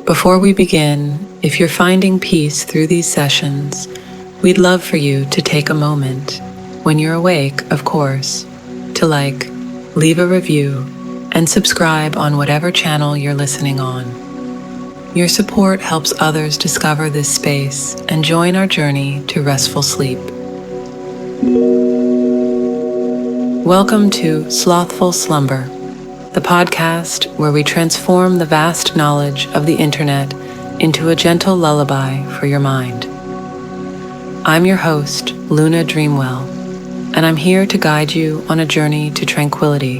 Before we begin, if you're finding peace through these sessions, we'd love for you to take a moment, when you're awake, of course, to leave a review and subscribe on whatever channel you're listening on. Your support helps others discover this space and join our journey to restful sleep. Welcome to Slothful Slumber, the podcast where we transform the vast knowledge of the internet into a gentle lullaby for your mind. I'm your host, Luna Dreamwell, and I'm here to guide you on a journey to tranquility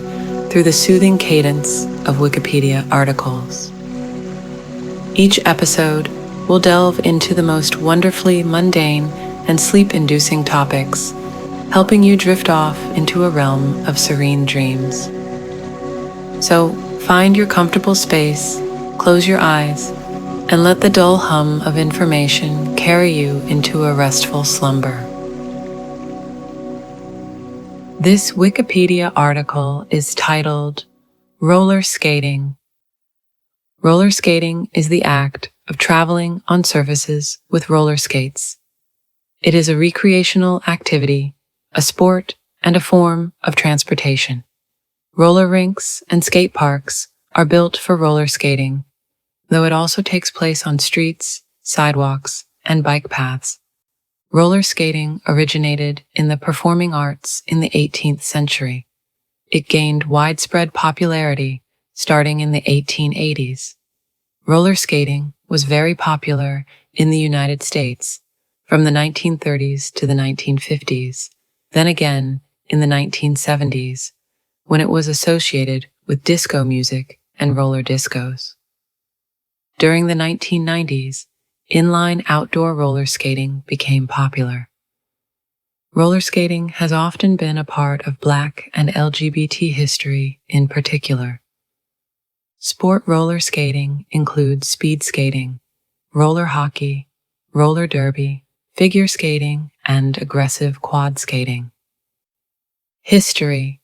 through the soothing cadence of Wikipedia articles. Each episode will delve into the most wonderfully mundane and sleep-inducing topics, helping you drift off into a realm of serene dreams. So find your comfortable space, close your eyes, and let the dull hum of information carry you into a restful slumber. This Wikipedia article is titled Roller Skating. Roller skating is the act of traveling on surfaces with roller skates. It is a recreational activity, a sport, and a form of transportation. Roller rinks and skate parks are built for roller skating, though it also takes place on streets, sidewalks, and bike paths. Roller skating originated in the performing arts in the 18th century. It gained widespread popularity starting in the 1880s. Roller skating was very popular in the United States from the 1930s to the 1950s, then again in the 1970s, when it was associated with disco music and roller discos. During the 1990s, inline outdoor roller skating became popular. Roller skating has often been a part of Black and LGBT history in particular. Sport roller skating includes speed skating, roller hockey, roller derby, figure skating, and aggressive quad skating. History.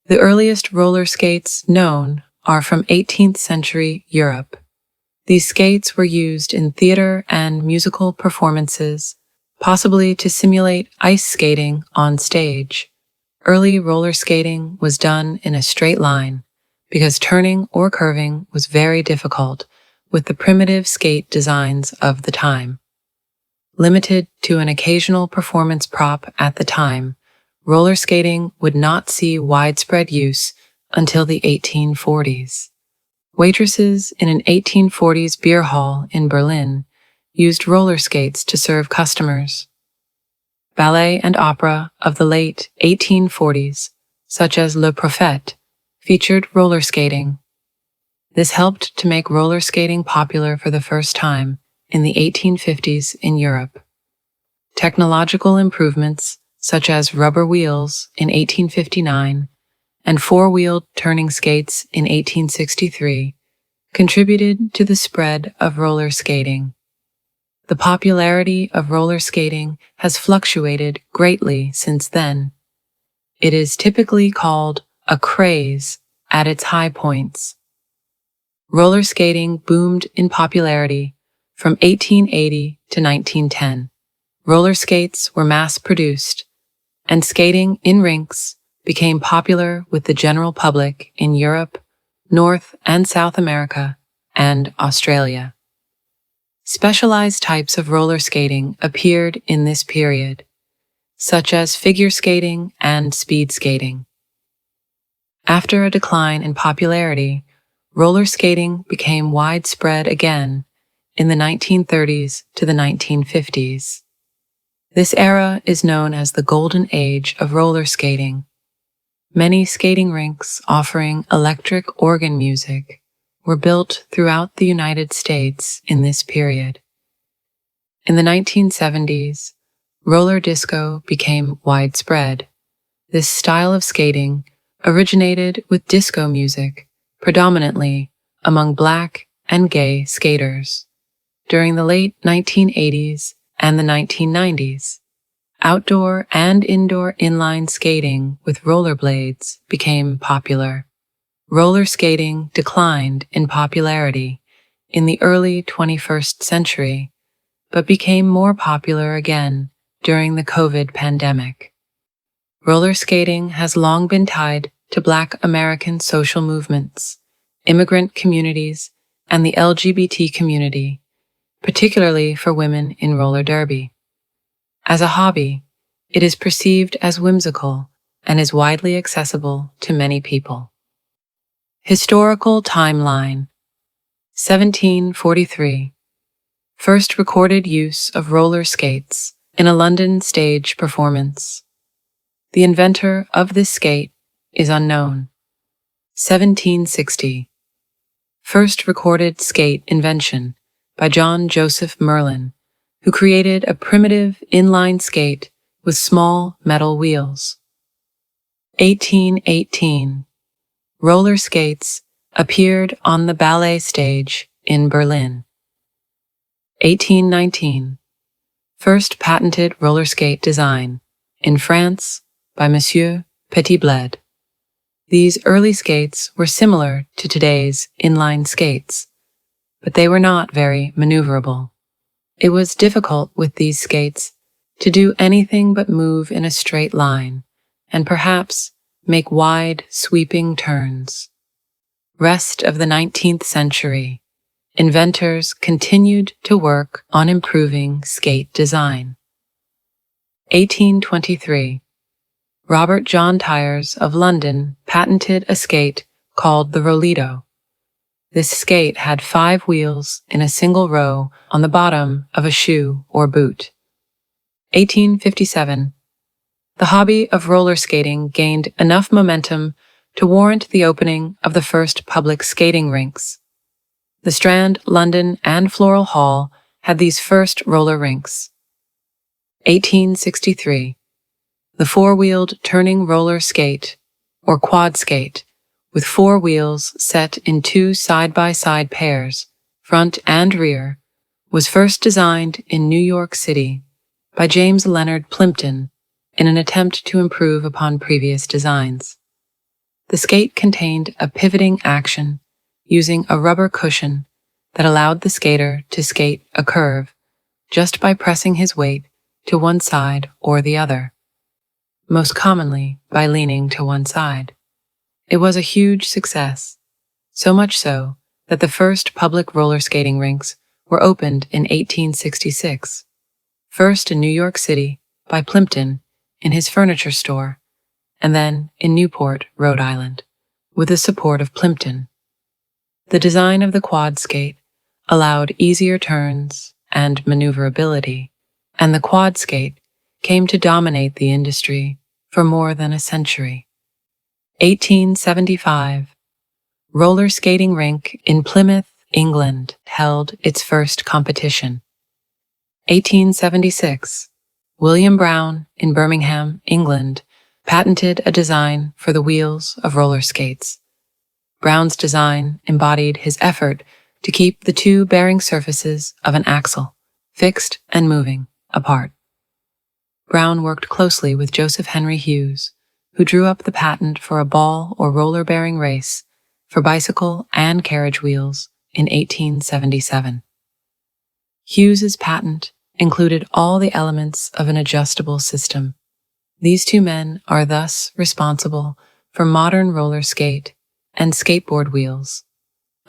The earliest roller skates known are from 18th century Europe. These skates were used in theater and musical performances, possibly to simulate ice skating on stage. Early roller skating was done in a straight line because turning or curving was very difficult with the primitive skate designs of the time. Limited to an occasional performance prop at the time, roller skating would not see widespread use until the 1840s. Waitresses in an 1840s beer hall in Berlin used roller skates to serve customers. Ballet and opera of the late 1840s, such as Le Prophète, featured roller skating. This helped to make roller skating popular for the first time in the 1850s in Europe. Technological improvements, such as rubber wheels in 1859 and four-wheeled turning skates in 1863, contributed to the spread of roller skating. The popularity of roller skating has fluctuated greatly since then. It is typically called a craze at its high points. Roller skating boomed in popularity from 1880 to 1910. Roller skates were mass-produced, and skating in rinks became popular with the general public in Europe, North and South America, and Australia. Specialized types of roller skating appeared in this period, such as figure skating and speed skating. After a decline in popularity, roller skating became widespread again in the 1930s to the 1950s. This era is known as the Golden Age of roller skating. Many skating rinks offering electric organ music were built throughout the United States in this period. In the 1970s, roller disco became widespread. This style of skating originated with disco music, predominantly among Black and gay skaters. During the late 1980s and the 1990s, outdoor and indoor inline skating with rollerblades became popular. roller skating declined in popularity in the early 21st century, but became more popular again during the COVID pandemic. Roller skating has long been tied to Black American social movements, immigrant communities, and the LGBT community, particularly for women in roller derby. As a hobby, it is perceived as whimsical and is widely accessible to many people. Historical timeline: 1743. First recorded use of roller skates in a London stage performance. The inventor of this skate is unknown. 1760. First recorded skate invention by John Joseph Merlin, who created a primitive inline skate with small metal wheels. 1818. Roller skates appeared on the ballet stage in Berlin. 1819. First patented roller skate design in France by Monsieur Petitbled. These early skates were similar to today's inline skates, but they were not very maneuverable. It was difficult with these skates to do anything but move in a straight line and perhaps make wide, sweeping turns. Rest of the 19th century, inventors continued to work on improving skate design. 1823. Robert John Tyers of London patented a skate called the Rollito. This skate had 5 wheels in a single row on the bottom of a shoe or boot. 1857. The hobby of roller skating gained enough momentum to warrant the opening of the first public skating rinks. The Strand, London, and Floral Hall had these first roller rinks. 1863. The 4-wheeled turning roller skate, or quad skate, with 4 wheels set in 2 side-by-side pairs, front and rear, was first designed in New York City by James Leonard Plimpton in an attempt to improve upon previous designs. The skate contained a pivoting action using a rubber cushion that allowed the skater to skate a curve just by pressing his weight to one side or the other, most commonly by leaning to one side. It was a huge success, so much so that the first public roller skating rinks were opened in 1866, first in New York City by Plimpton in his furniture store, and then in Newport, Rhode Island, with the support of Plimpton. The design of the quad skate allowed easier turns and maneuverability, and the quad skate came to dominate the industry for more than a century. 1875. Roller skating rink in Plymouth, England, held its first competition. 1876. William Brown in Birmingham, England, patented a design for the wheels of roller skates. Brown's design embodied his effort to keep the 2 bearing surfaces of an axle, fixed and moving, apart. Brown worked closely with Joseph Henry Hughes, who drew up the patent for a ball or roller-bearing race for bicycle and carriage wheels in 1877. Hughes's patent included all the elements of an adjustable system. These 2 men are thus responsible for modern roller skate and skateboard wheels,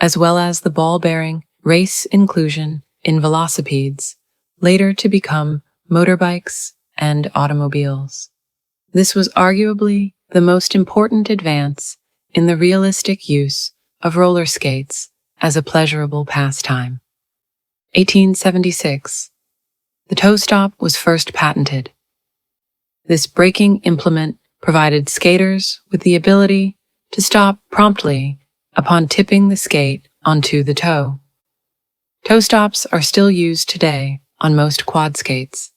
as well as the ball-bearing race inclusion in velocipedes, later to become motorbikes and automobiles. This was arguably the most important advance in the realistic use of roller skates as a pleasurable pastime. 1876. The toe stop was first patented. This braking implement provided skaters with the ability to stop promptly upon tipping the skate onto the toe. Toe stops are still used today on most quad skates,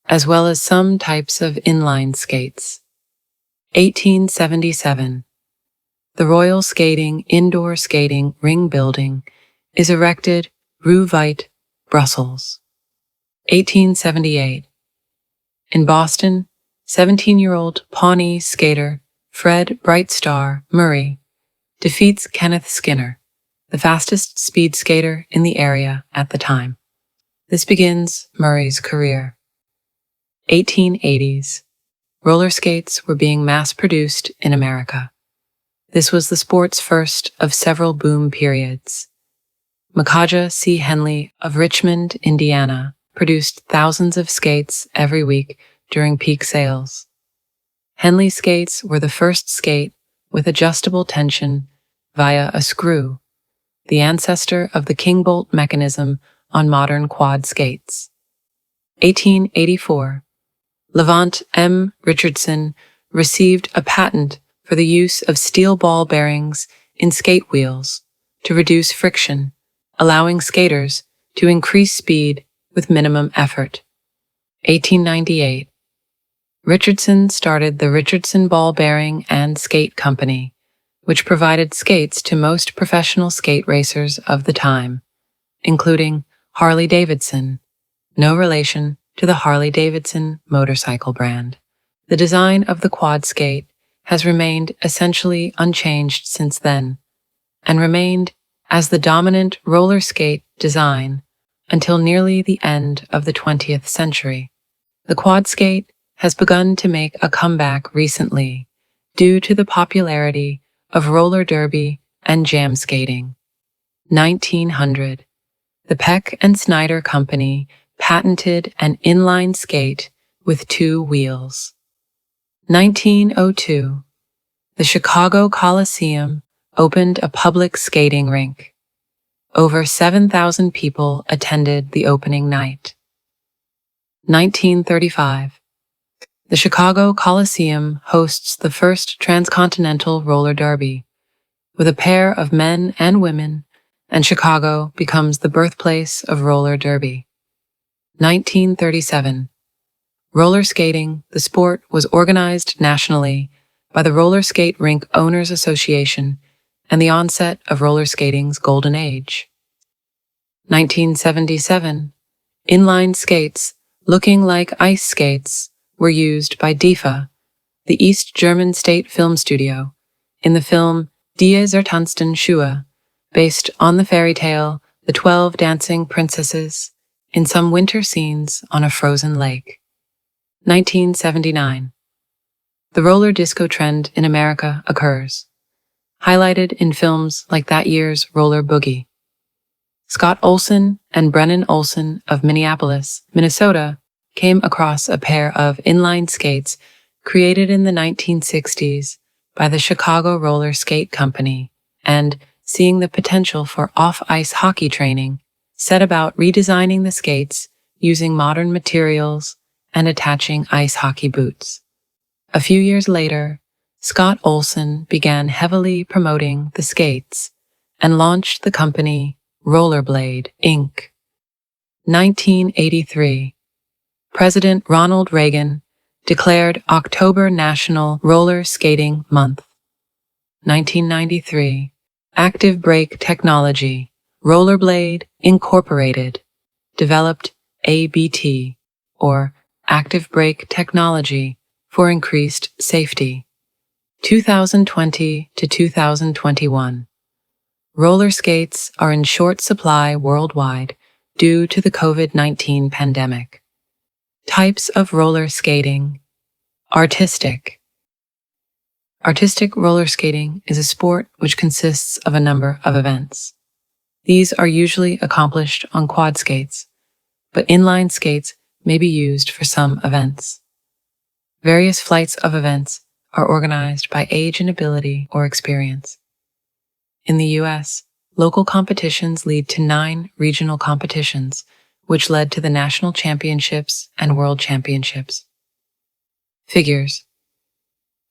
as well as some types of inline skates. 1877. The Royal Skating Indoor Skating Ring Building is erected Rue Veit, Brussels. 1878. In Boston, 17-year-old Pawnee skater Fred Brightstar Murray defeats Kenneth Skinner, the fastest speed skater in the area at the time. This begins Murray's career. 1880s. Roller skates were being mass-produced in America. This was the sport's first of several boom periods. Makaja C. Henley of Richmond, Indiana, produced thousands of skates every week during peak sales. Henley skates were the first skate with adjustable tension via a screw, the ancestor of the king bolt mechanism on modern quad skates. 1884. Levant M. Richardson received a patent for the use of steel ball bearings in skate wheels to reduce friction, allowing skaters to increase speed with minimum effort. 1898. Richardson started the Richardson Ball Bearing and Skate Company, which provided skates to most professional skate racers of the time, including Harley-Davidson, no relation to the Harley-Davidson motorcycle brand. The design of the quad skate has remained essentially unchanged since then, and remained as the dominant roller skate design until nearly the end of the 20th century. The quad skate has begun to make a comeback recently due to the popularity of roller derby and jam skating. 1900. The Peck and Snyder Company patented an inline skate with 2 wheels. 1902. The Chicago Coliseum opened a public skating rink. Over 7,000 people attended the opening night. 1935. The Chicago Coliseum hosts the first transcontinental roller derby, with a pair of men and women, and Chicago becomes the birthplace of roller derby. 1937. Roller skating, the sport, was organized nationally by the Roller Skate Rink Owners Association and the onset of roller skating's golden age. 1977. Inline skates, looking like ice skates, were used by DEFA, the East German state film studio, in the film Die Zertanzten Schuhe, based on the fairy tale The 12 Dancing Princesses, in some winter scenes on a frozen lake. 1979. The roller disco trend in America occurs, highlighted in films like that year's Roller Boogie. Scott Olson and Brennan Olson of Minneapolis, Minnesota, came across a pair of inline skates created in the 1960s by the Chicago Roller Skate Company and, seeing the potential for off-ice hockey training, set about redesigning the skates using modern materials and attaching ice hockey boots. A few years later, Scott Olson began heavily promoting the skates and launched the company Rollerblade, Inc. 1983. President Ronald Reagan declared October National Roller Skating Month. 1993. Active Brake Technology, Rollerblade Incorporated, developed ABT, or Active Brake Technology, for increased safety. 2020 to 2021. Roller skates are in short supply worldwide due to the COVID-19 pandemic. Types of roller skating. Artistic. Artistic roller skating is a sport which consists of a number of events. These are usually accomplished on quad skates, but inline skates may be used for some events. Various flights of events are organized by age and ability or experience. In the U.S., local competitions lead to 9 regional competitions, which led to the national championships and world championships. Figures.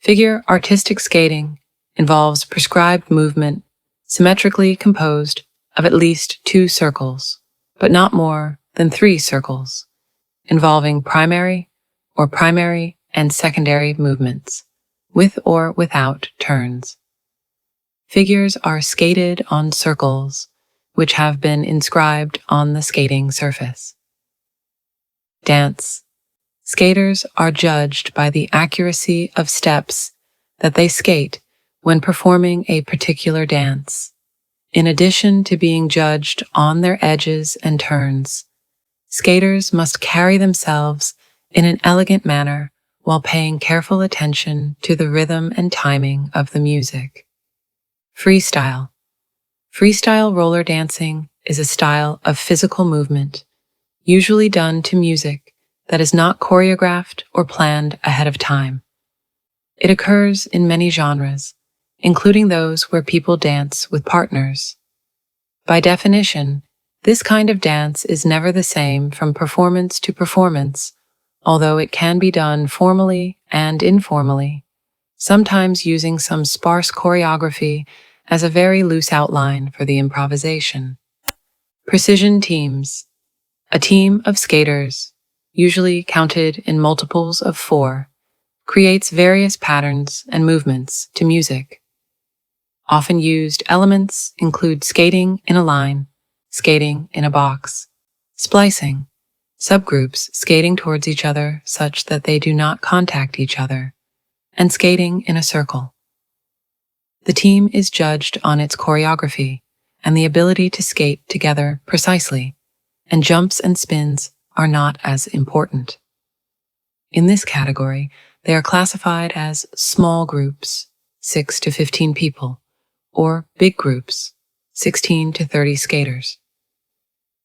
Figure artistic skating involves prescribed movement symmetrically composed of at least 2 circles, but not more than 3 circles, involving primary and secondary movements, with or without turns. Figures are skated on circles, which have been inscribed on the skating surface. Dance. Skaters are judged by the accuracy of steps that they skate when performing a particular dance. In addition to being judged on their edges and turns, skaters must carry themselves in an elegant manner while paying careful attention to the rhythm and timing of the music. Freestyle. Freestyle roller dancing is a style of physical movement, usually done to music that is not choreographed or planned ahead of time. It occurs in many genres, including those where people dance with partners. By definition, this kind of dance is never the same from performance to performance, although it can be done formally and informally, sometimes using some sparse choreography as a very loose outline for the improvisation. Precision teams. A team of skaters, usually counted in multiples of 4, creates various patterns and movements to music. Often used elements include skating in a line, skating in a box, splicing, subgroups skating towards each other such that they do not contact each other, and skating in a circle. The team is judged on its choreography and the ability to skate together precisely, and jumps and spins are not as important. In this category, they are classified as small groups, 6 to 15 people, or big groups, 16 to 30 skaters.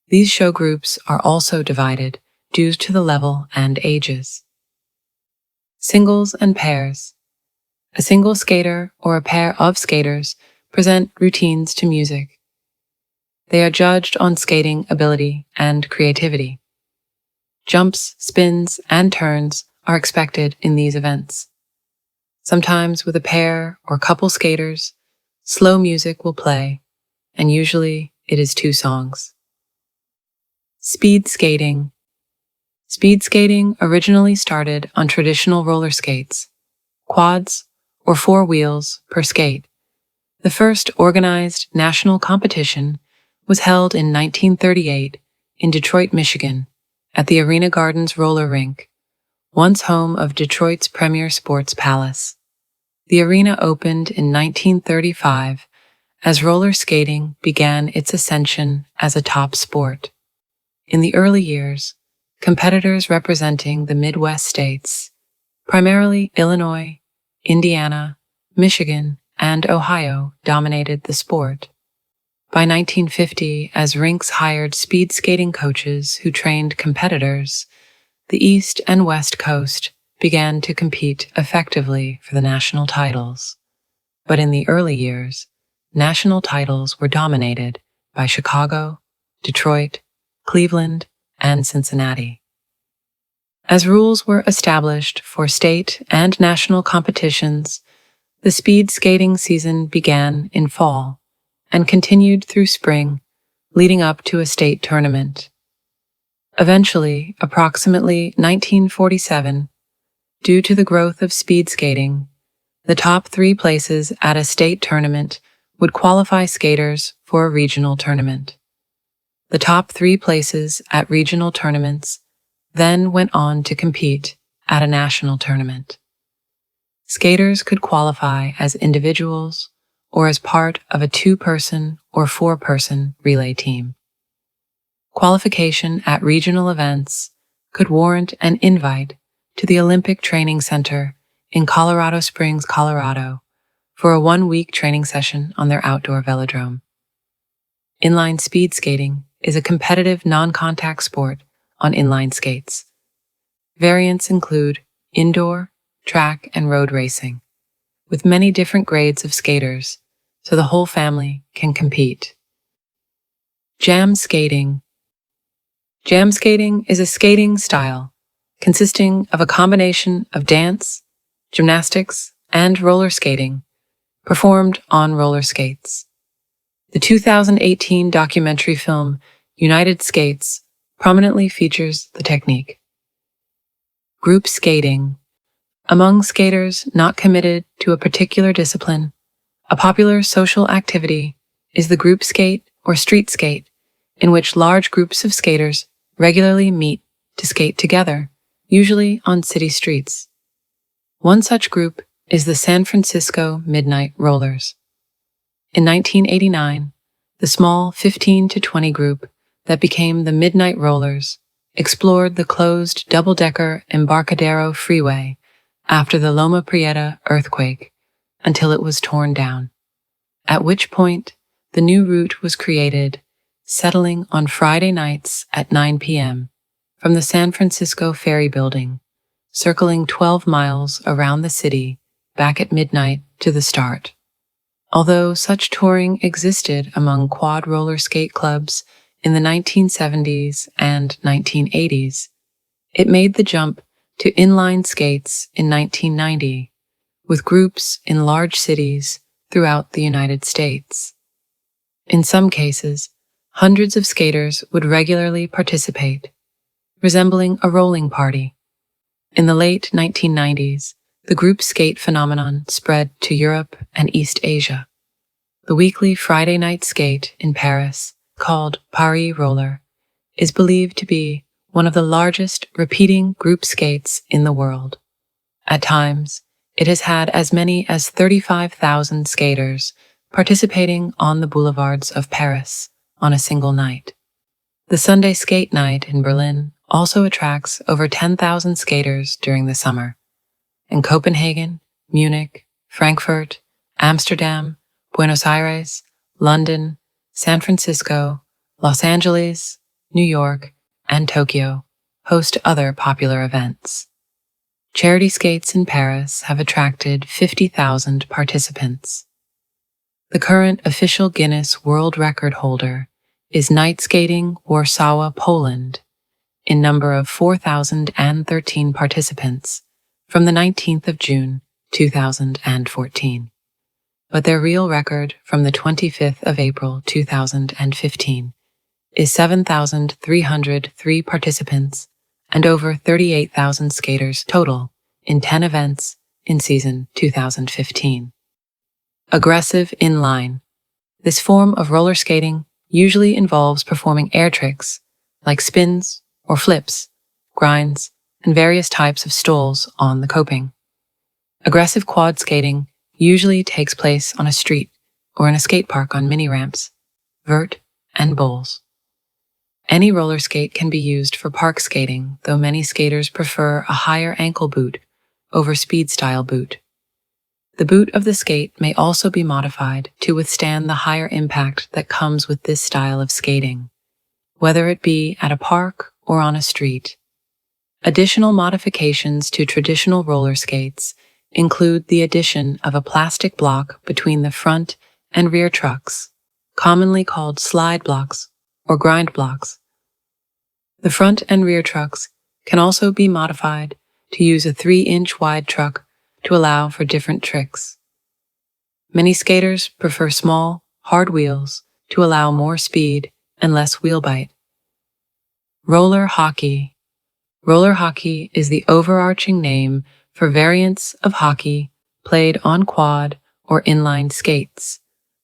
These show groups are also divided due to the level and ages. Singles and pairs. A single skater or a pair of skaters present routines to music. They are judged on skating ability and creativity. Jumps, spins, and turns are expected in these events. Sometimes with a pair or couple skaters, slow music will play, and usually it is 2 songs. Speed skating. Speed skating originally started on traditional roller skates, quads, or 4 wheels per skate. The first organized national competition was held in 1938 in Detroit, Michigan, at the Arena Gardens roller rink, once home of Detroit's premier sports palace. The arena opened in 1935 as roller skating began its ascension as a top sport. In the early years, competitors representing the Midwest states, primarily Illinois, Indiana, Michigan, and Ohio, dominated the sport. By 1950, as rinks hired speed skating coaches who trained competitors, the East and West Coast began to compete effectively for the national titles. But in the early years, national titles were dominated by Chicago, Detroit, Cleveland, and Cincinnati. As rules were established for state and national competitions, the speed skating season began in fall and continued through spring, leading up to a state tournament. Eventually, approximately 1947, due to the growth of speed skating, the top 3 places at a state tournament would qualify skaters for a regional tournament. The top 3 places at regional tournaments then went on to compete at a national tournament. Skaters could qualify as individuals or as part of a 2-person or 4-person relay team. Qualification at regional events could warrant an invite to the Olympic Training Center in Colorado Springs, Colorado, for a 1-week training session on their outdoor velodrome. Inline speed skating is a competitive non-contact sport on inline skates. Variants include indoor, track, and road racing, with many different grades of skaters, so the whole family can compete. Jam skating. Jam skating is a skating style consisting of a combination of dance, gymnastics, and roller skating, performed on roller skates. The 2018 documentary film United Skates prominently features the technique. Group skating. Among skaters not committed to a particular discipline, a popular social activity is the group skate or street skate, in which large groups of skaters regularly meet to skate together, usually on city streets. One such group is the San Francisco Midnight Rollers. In 1989, the small 15 to 20 group that became the Midnight Rollers explored the closed double-decker Embarcadero Freeway after the Loma Prieta earthquake until it was torn down, at which point the new route was created, settling on Friday nights at 9 p.m. from the San Francisco Ferry Building, circling 12 miles around the city back at midnight to the start. Although such touring existed among quad roller skate clubs in the 1970s and 1980s, it made the jump to inline skates in 1990, with groups in large cities throughout the United States. In some cases, hundreds of skaters would regularly participate, resembling a rolling party. In the late 1990s, the group skate phenomenon spread to Europe and East Asia. The weekly Friday night skate in Paris, called Paris Roller, is believed to be one of the largest repeating group skates in the world. At times, it has had as many as 35,000 skaters participating on the boulevards of Paris on a single night. The Sunday Skate Night in Berlin also attracts over 10,000 skaters during the summer. In Copenhagen, Munich, Frankfurt, Amsterdam, Buenos Aires, London, San Francisco, Los Angeles, New York, and Tokyo host other popular events. Charity skates in Paris have attracted 50,000 participants. The current official Guinness World Record holder is Night Skating Warsaw, Poland, in number of 4,013 participants from the 19th of June, 2014. But their real record from the 25th of April, 2015 is 7,303 participants and over 38,000 skaters total in 10 events in season 2015. Aggressive inline. This form of roller skating usually involves performing air tricks like spins or flips, grinds, and various types of stalls on the coping. Aggressive quad skating usually takes place on a street or in a skate park on mini-ramps, vert, and bowls. Any roller skate can be used for park skating, though many skaters prefer a higher ankle boot over speed-style boot. The boot of the skate may also be modified to withstand the higher impact that comes with this style of skating, whether it be at a park or on a street. Additional modifications to traditional roller skates include the addition of a plastic block between the front and rear trucks, commonly called slide blocks or grind blocks. The front and rear trucks can also be modified to use a 3-inch wide truck to allow for different tricks. Many skaters prefer small, hard wheels to allow more speed and less wheel bite. Roller hockey. Roller hockey is the overarching name for variants of hockey played on quad or inline skates.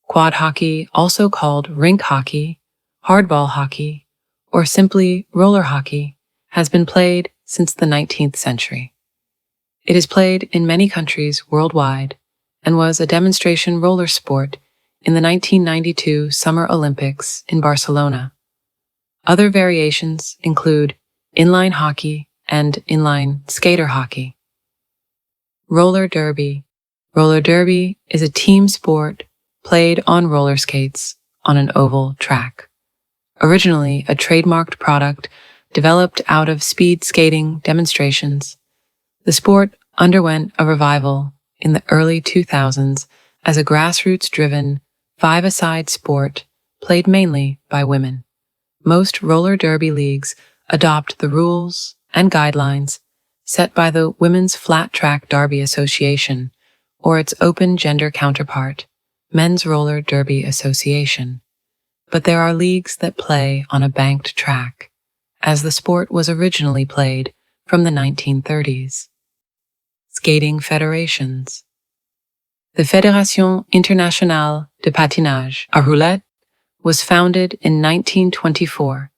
Quad hockey, also called rink hockey, hardball hockey, or simply roller hockey, has been played since the 19th century. It is played in many countries worldwide and was a demonstration roller sport in the 1992 Summer Olympics in Barcelona. Other variations include inline hockey and inline skater hockey. Roller derby. Roller derby is a team sport played on roller skates on an oval track. Originally a trademarked product developed out of speed skating demonstrations, the sport underwent a revival in the early 2000s as a grassroots-driven, five-a-side sport played mainly by women. Most roller derby leagues adopt the rules and guidelines set by the Women's Flat Track Derby Association or its open gender counterpart, Men's Roller Derby Association. But there are leagues that play on a banked track, as the sport was originally played from the 1930s. Skating federations. The Fédération Internationale de Patinage à Roulettes was founded in 1924,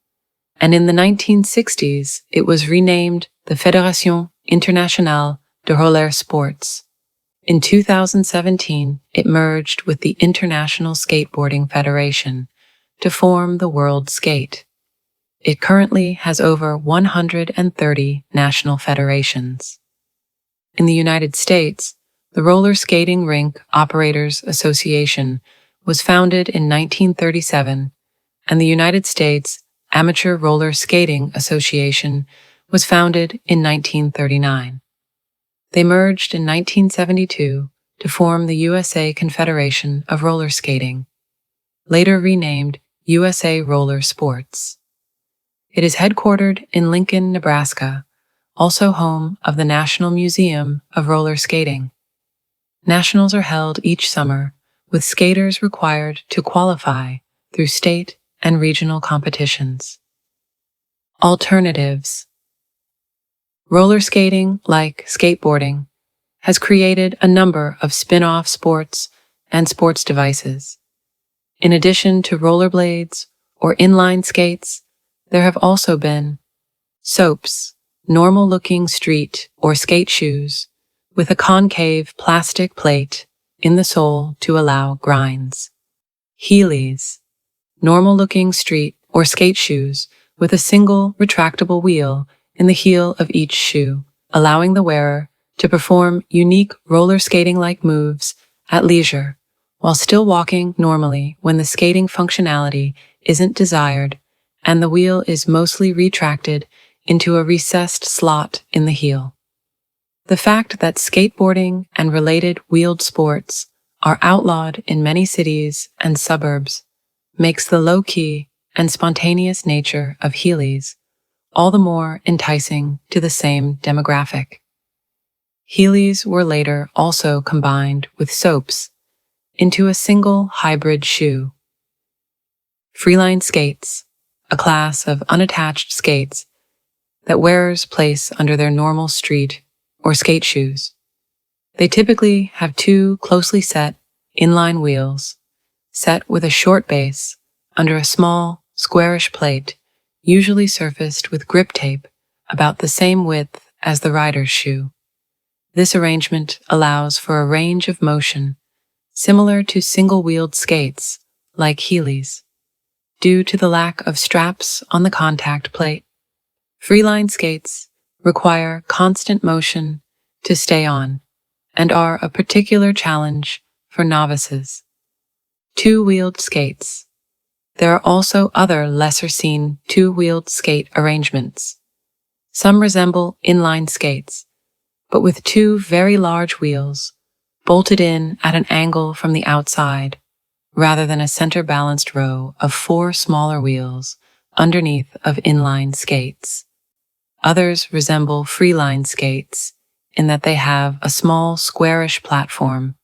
and in the 1960s it was renamed the Fédération Internationale de Roller Sports. In 2017, it merged with the International Skateboarding Federation to form the World Skate. It currently has over 130 national federations. In the United States, the Roller Skating Rink Operators Association was founded in 1937, and the United States Amateur Roller Skating Association was founded in 1939. They merged in 1972 to form the USA Confederation of Roller Skating, later renamed USA Roller Sports. It is headquartered in Lincoln, Nebraska, also home of the National Museum of Roller Skating. Nationals are held each summer, with skaters required to qualify through state and regional competitions. Alternatives. Roller skating, like skateboarding, has created a number of spin-off sports and sports devices. In addition to rollerblades or inline skates, there have also been soaps, normal-looking street or skate shoes with a concave plastic plate in the sole to allow grinds. Heelys, normal-looking street or skate shoes with a single retractable wheel in the heel of each shoe, allowing the wearer to perform unique roller skating-like moves at leisure while still walking normally when the skating functionality isn't desired and the wheel is mostly retracted into a recessed slot in the heel. The fact that skateboarding and related wheeled sports are outlawed in many cities and suburbs makes the low-key and spontaneous nature of Heelys all the more enticing to the same demographic. Heelys were later also combined with soaps into a single hybrid shoe. Freeline skates, a class of unattached skates that wearers place under their normal street or skate shoes. They typically have two closely set inline wheels, set with a short base under a small, squarish plate, usually surfaced with grip tape about the same width as the rider's shoe. This arrangement allows for a range of motion similar to single-wheeled skates like Heelys. Due to the lack of straps on the contact plate, freeline skates require constant motion to stay on and are a particular challenge for novices. Two-wheeled skates. There are also other lesser-seen two-wheeled skate arrangements. Some resemble inline skates, but with two very large wheels bolted in at an angle from the outside, rather than a center-balanced row of four smaller wheels underneath of inline skates. Others resemble freeline skates in that they have a small squarish platform,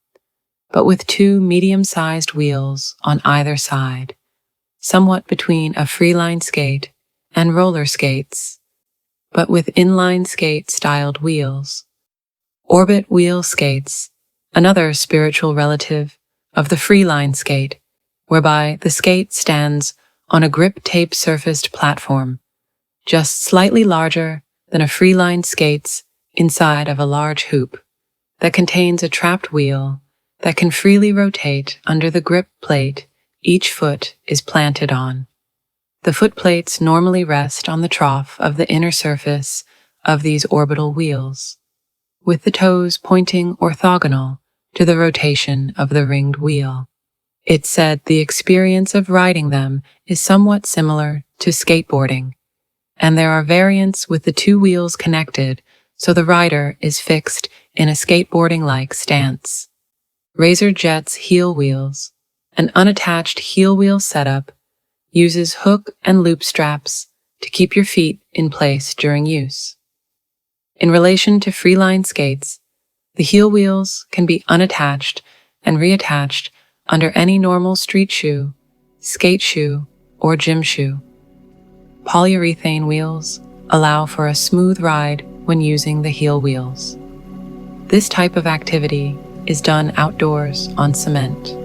but with two medium-sized wheels on either side, somewhat between a freeline skate and roller skates, but with inline skate-styled wheels. Orbit wheel skates, another spiritual relative of the freeline skate, whereby the skate stands on a grip tape surfaced platform, just slightly larger than a freeline skate's inside of a large hoop that contains a trapped wheel that can freely rotate under the grip plate each foot is planted on. The foot plates normally rest on the trough of the inner surface of these orbital wheels, with the toes pointing orthogonal to the rotation of the ringed wheel. It's said the experience of riding them is somewhat similar to skateboarding, and there are variants with the two wheels connected so the rider is fixed in a skateboarding-like stance. Razor Jet's heel wheels, an unattached heel wheel setup, uses hook and loop straps to keep your feet in place during use. In relation to freeline skates, the heel wheels can be unattached and reattached under any normal street shoe, skate shoe, or gym shoe. Polyurethane wheels allow for a smooth ride when using the heel wheels. This type of activity is done outdoors on cement.